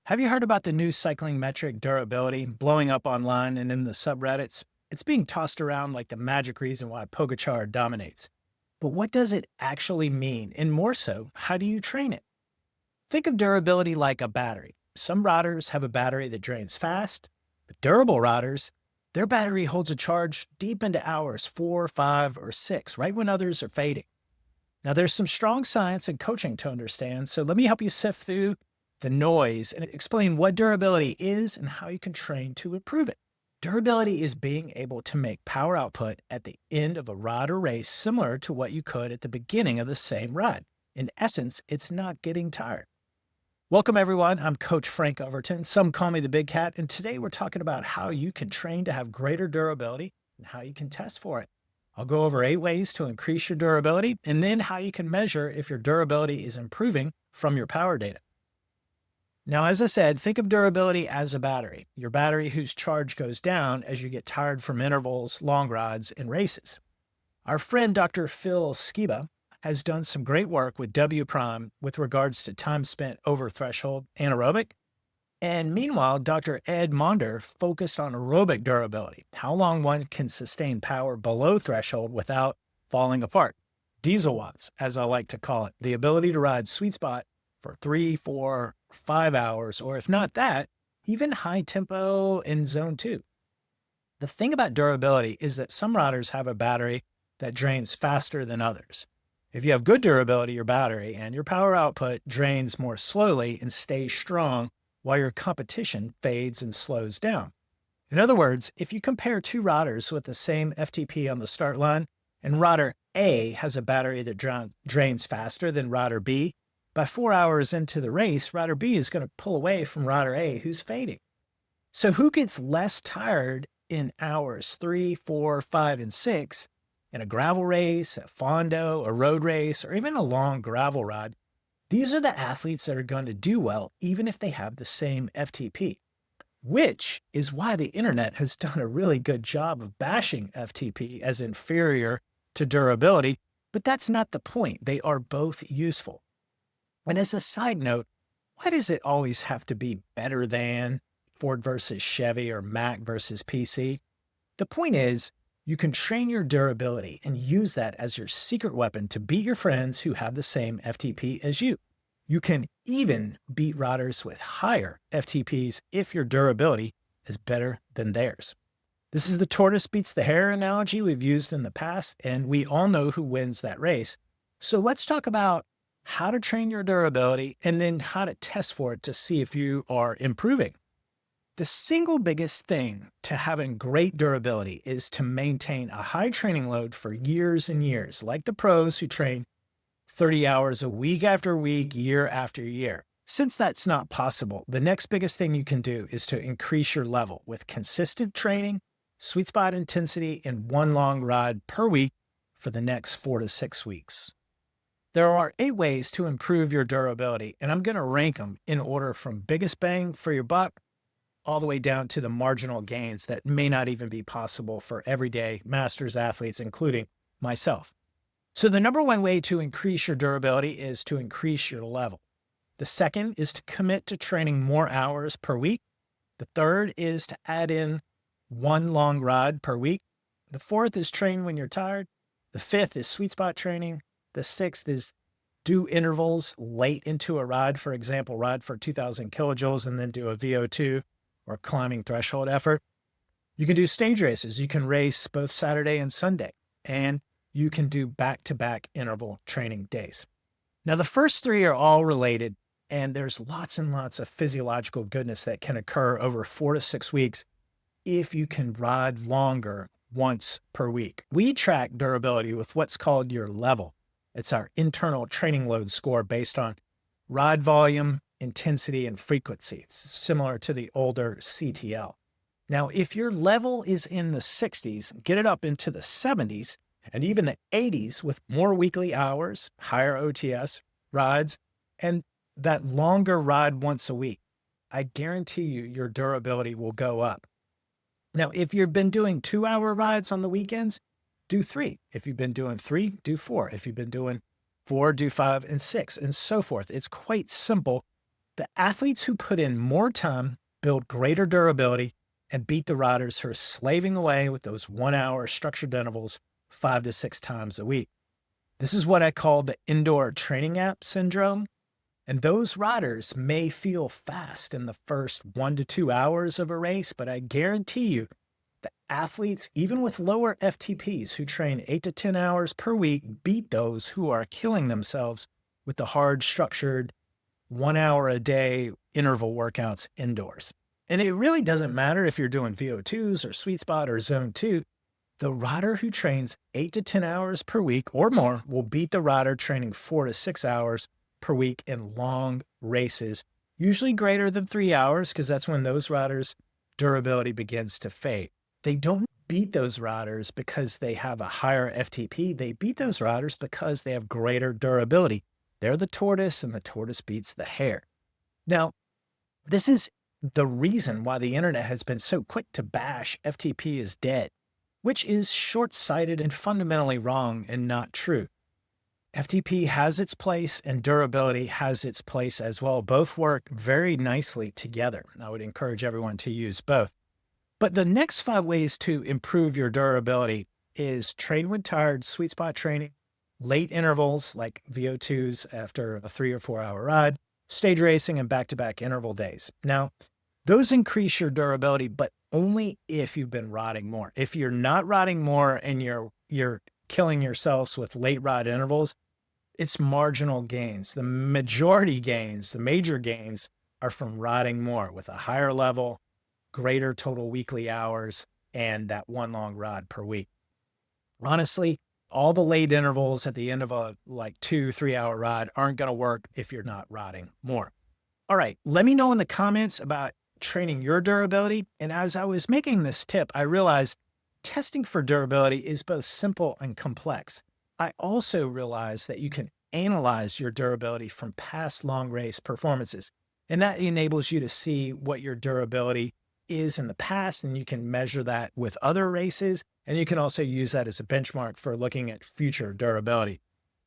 Have you heard about the new cycling metric durability blowing up online and in the subreddits? It's being tossed around like the magic reason why Pogacar dominates. But what does it actually mean? And more so, how do you train it? Think of durability like a battery. Some riders have a battery that drains fast, but durable riders, their battery holds a charge deep into hours, 4, 5, or 6, right when others are fading. Now, there's some strong science and coaching to understand, so let me help you sift through the noise and explain what durability is and how you can train to improve it. Durability is being able to make power output at the end of a ride or race similar to what you could at the beginning of the same ride. In essence, it's not getting tired. Welcome, everyone. I'm Coach Frank Overton. Some call me the Big Cat, and today we're talking about how you can train to have greater durability and how you can test for it. I'll go over 8 ways to increase your durability and then how you can measure if your durability is improving from your power data. Now, as I said, think of durability as a battery, your battery whose charge goes down as you get tired from intervals, long rides, and races. Our friend Dr. Phil Skiba has done some great work with W Prime with regards to time spent over threshold anaerobic. And meanwhile, Dr. Ed Monder focused on aerobic durability, how long one can sustain power below threshold without falling apart. Diesel watts, as I like to call it, the ability to ride sweet spot for 3, 4, 5 hours, or if not that, even high tempo in zone 2. The thing about durability is that some riders have a battery that drains faster than others. If you have good durability, your battery and your power output drains more slowly and stays strong while your competition fades and slows down. In other words, if you compare two riders with the same FTP on the start line, and rider A has a battery that drains faster than rider B, by 4 hours into the race, rider B is going to pull away from rider A who's fading. So who gets less tired in hours 3, 4, 5, and 6 in a gravel race, a Fondo, a road race, or even a long gravel ride? These are the athletes that are going to do well even if they have the same FTP, which is why the internet has done a really good job of bashing FTP as inferior to durability, but that's not the point. They are both useful. And as a side note, why does it always have to be better than Ford versus Chevy or Mac versus PC? The point is, you can train your durability and use that as your secret weapon to beat your friends who have the same FTP as you. You can even beat riders with higher FTPs if your durability is better than theirs. This is the tortoise beats the hare analogy we've used in the past, and we all know who wins that race. So let's talk about how to train your durability and then how to test for it to see if you are improving. The single biggest thing to having great durability is to maintain a high training load for years and years, like the pros who train 30 hours a week after week, year after year. Since that's not possible, the next biggest thing you can do is to increase your level with consistent training, sweet spot intensity, and one long ride per week for the next 4 to 6 weeks. There are 8 ways to improve your durability, and I'm going to rank them in order from biggest bang for your buck all the way down to the marginal gains that may not even be possible for everyday masters athletes, including myself. So the number one way to increase your durability is to increase your level. The second is to commit to training more hours per week. The third is to add in one long ride per week. The fourth is train when you're tired. The fifth is sweet spot training. The sixth is do intervals late into a ride, for example, ride for 2,000 kilojoules and then do a VO2 or climbing threshold effort. You can do stage races. You can race both Saturday and Sunday, and you can do back-to-back interval training days. Now, the first 3 are all related, and there's lots and lots of physiological goodness that can occur over 4 to 6 weeks if you can ride longer once per week. We track durability with what's called your level. It's our internal training load score based on ride volume, intensity, and frequency. It's similar to the older CTL. Now, if your level is in the 60s, get it up into the 70s and even the 80s with more weekly hours, higher OTS rides, and that longer ride once a week. I guarantee you your durability will go up. Now, if you've been doing 2-hour rides on the weekends, do 3. If you've been doing 3, do 4. If you've been doing 4, do 5 and 6, and so forth. It's quite simple. The athletes who put in more time build greater durability and beat the riders who are slaving away with those 1 hour structured intervals 5 to 6 times a week. This is what I call the indoor training app syndrome. And those riders may feel fast in the first 1 to 2 hours of a race, but I guarantee you, the athletes, even with lower FTPs who train 8 to 10 hours per week, beat those who are killing themselves with the hard, structured 1 hour a day interval workouts indoors. And it really doesn't matter if you're doing VO2s or sweet spot or zone 2. The rider who trains 8 to 10 hours per week or more will beat the rider training 4 to 6 hours per week in long races, usually greater than 3 hours, because that's when those riders' durability begins to fade. They don't beat those riders because they have a higher FTP. They beat those riders because they have greater durability. They're the tortoise, and the tortoise beats the hare. Now, this is the reason why the internet has been so quick to bash FTP is dead, which is short-sighted and fundamentally wrong and not true. FTP has its place and durability has its place as well. Both work very nicely together. I would encourage everyone to use both. But the next 5 ways to improve your durability is train when tired, sweet spot training, late intervals like VO2s after a 3 or 4 hour ride, stage racing, and back-to-back interval days. Now, those increase your durability, but only if you've been riding more. If you're not riding more and you're killing yourselves with late ride intervals, it's marginal gains. The majority gains, the major gains, are from riding more with a higher level, greater total weekly hours, and that one long ride per week. Honestly, all the late intervals at the end of a 2-3 hour ride aren't going to work if you're not riding more. All right, let me know in the comments about training your durability. And as I was making this tip, I realized testing for durability is both simple and complex. I also realized that you can analyze your durability from past long race performances, and that enables you to see what your durability is in the past, and you can measure that with other races, and you can also use that as a benchmark for looking at future durability.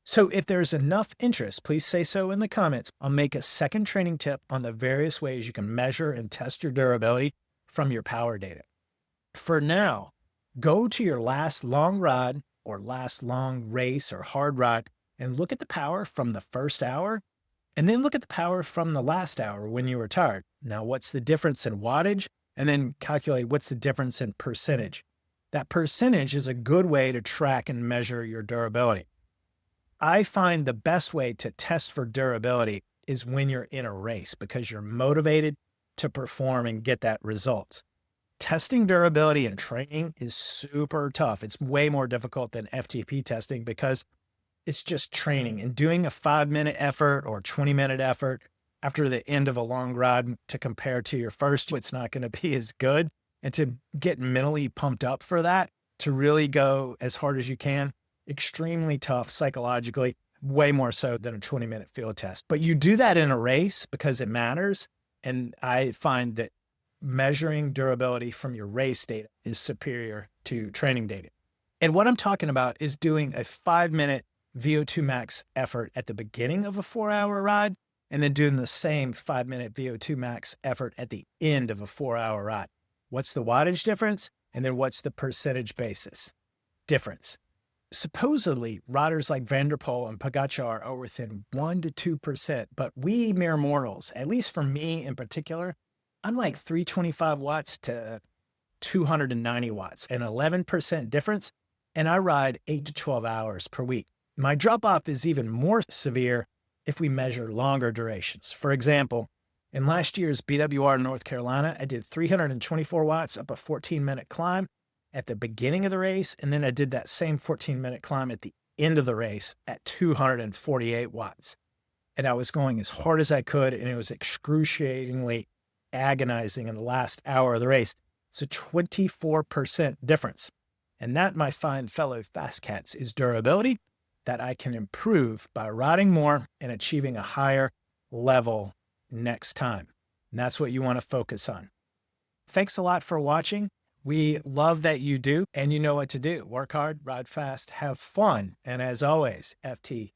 So if there's enough interest, please say so in the comments. I'll make a second training tip on the various ways you can measure and test your durability from your power data. For now, go to your last long ride or last long race or hard ride and look at the power from the first hour, and then look at the power from the last hour when you were tired. Now, what's the difference in wattage? And then calculate what's the difference in percentage. That percentage is a good way to track and measure your durability. I find the best way to test for durability is when you're in a race, because you're motivated to perform and get that result. Testing durability in training is super tough. It's way more difficult than FTP testing because it's just training, and doing a 5-minute effort or 20-minute effort after the end of a long ride to compare to your first, it's not going to be as good. And to get mentally pumped up for that, to really go as hard as you can, extremely tough psychologically, way more so than a 20-minute field test. But you do that in a race because it matters. And I find that measuring durability from your race data is superior to training data. And what I'm talking about is doing a 5-minute VO2 max effort at the beginning of a 4-hour ride, and then doing the same 5-minute VO2 max effort at the end of a 4-hour ride. What's the wattage difference? And then what's the percentage basis difference? Supposedly, riders like Van der Poel and Pogacar are within 1 to 2%, but we mere mortals, at least for me in particular, I'm like 325 watts to 290 watts, an 11% difference, and I ride 8 to 12 hours per week. My drop-off is even more severe if we measure longer durations. For example, in last year's BWR North Carolina, I did 324 watts up a 14-minute climb at the beginning of the race, and then I did that same 14-minute climb at the end of the race at 248 watts. And I was going as hard as I could, and it was excruciatingly agonizing in the last hour of the race. It's a 24% difference. And that, my fine fellow FasCats, is durability that I can improve by riding more and achieving a higher level next time. And that's what you want to focus on. Thanks a lot for watching. We love that you do, and you know what to do. Work hard, ride fast, have fun, and as always, FTF.